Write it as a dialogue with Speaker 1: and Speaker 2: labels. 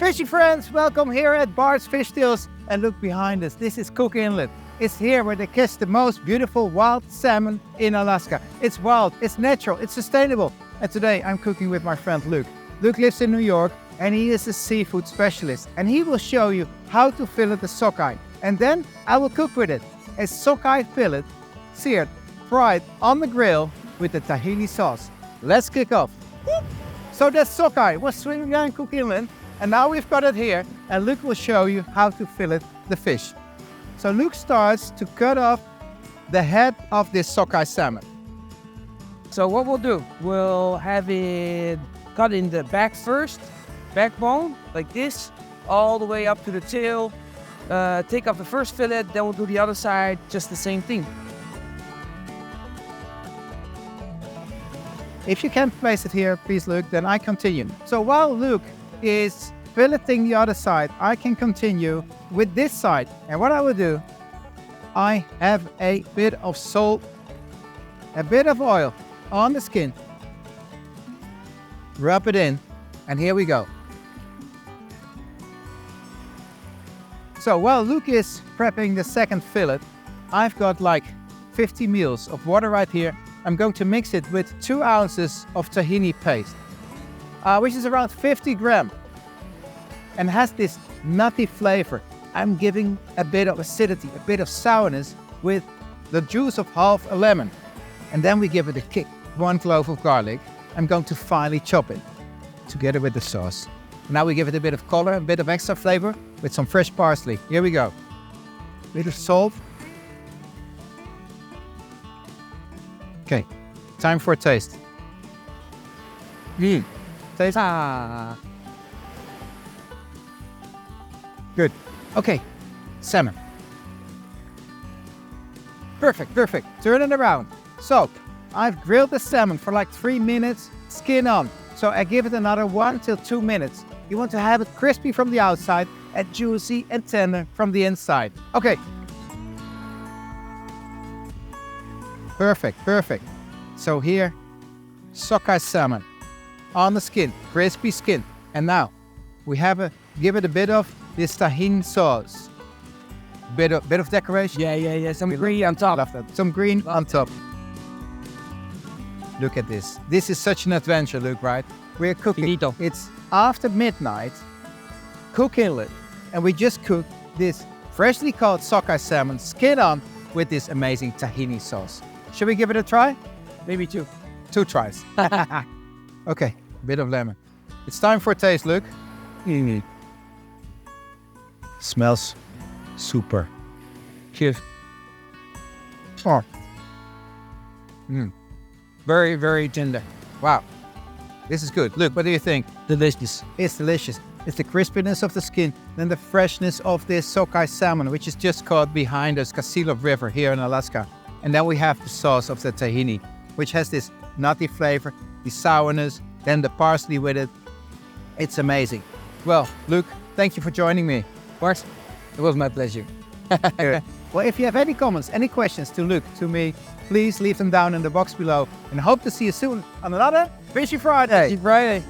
Speaker 1: Fishy friends, welcome here at Bart's Fish Tales. And look behind us, this is Cook Inlet. It's here where they catch the most beautiful wild salmon in Alaska. It's wild, it's natural, it's sustainable. And today I'm cooking with my friend Luuk. Luuk lives in New York and he is a seafood specialist. And he will show you how to fillet the sockeye. And then I will cook with it. A sockeye fillet, seared, fried on the grill with the tahini sauce. Let's kick off. So that sockeye was swimming down Cook Inlet. And now we've got it here, and Luuk will show you how to fillet the fish. So Luuk starts to cut off the head of this sockeye salmon.
Speaker 2: So what we'll do, we'll have it cut in the back first, backbone, like this, all the way up to the tail. Take off the first fillet, then we'll do the other side, just the same thing.
Speaker 1: If you can place it here, please, Luuk, then I continue. So while Luuk is filleting the other side, I can continue with this side. And what I will do, I have a bit of salt, a bit of oil on the skin. Rub it in, and here we go. So while Luuk is prepping the second fillet, I've got like 50 ml of water right here. I'm going to mix it with 2 ounces of tahini paste, which is around 50 grams, and has this nutty flavor. I'm giving a bit of acidity, a bit of sourness with the juice of half a lemon. And then we give it a kick. 1 clove of garlic. I'm going to finely chop it together with the sauce. Now we give it a bit of color, a bit of extra flavor with some fresh parsley. Here we go. A bit of salt. Okay, time for a taste. Taste. Good. Okay, salmon. Perfect. Turn it around. So, I've grilled the salmon for like 3 minutes, skin on. So I give it another 1 till 2 minutes. You want to have it crispy from the outside and juicy and tender from the inside. Okay. Perfect. So here, sockeye salmon on the skin, crispy skin. And now we give it a bit of this tahin sauce. Bit of decoration.
Speaker 2: Yeah. Some green on top.
Speaker 1: Love that. Some green on top. Look at this. This is such an adventure, Luuk, right? We're cooking.
Speaker 2: Finito.
Speaker 1: It's after midnight, Cook Inlet, and we just cooked this freshly caught sockeye salmon, skin on, with this amazing tahini sauce. Should we give it a try?
Speaker 2: Maybe 2.
Speaker 1: 2 tries. Okay, bit of lemon. It's time for a taste, Luuk. Smells super.
Speaker 2: Cheers.
Speaker 1: Oh.
Speaker 2: Very, very tender.
Speaker 1: Wow. This is good. Luuk, what do you think?
Speaker 2: Delicious.
Speaker 1: It's delicious. It's the crispiness of the skin, then the freshness of this sockeye salmon, which is just caught behind us, Kasilov River here in Alaska. And then we have the sauce of the tahini, which has this nutty flavor, the sourness, then the parsley with it. It's amazing. Well, Luuk, thank you for joining me.
Speaker 2: Of course, it was my pleasure.
Speaker 1: Well, if you have any comments, any questions to Luuk, to me, please leave them down in the box below. And hope to see you soon on another Fishy Friday.
Speaker 2: Fishy Friday.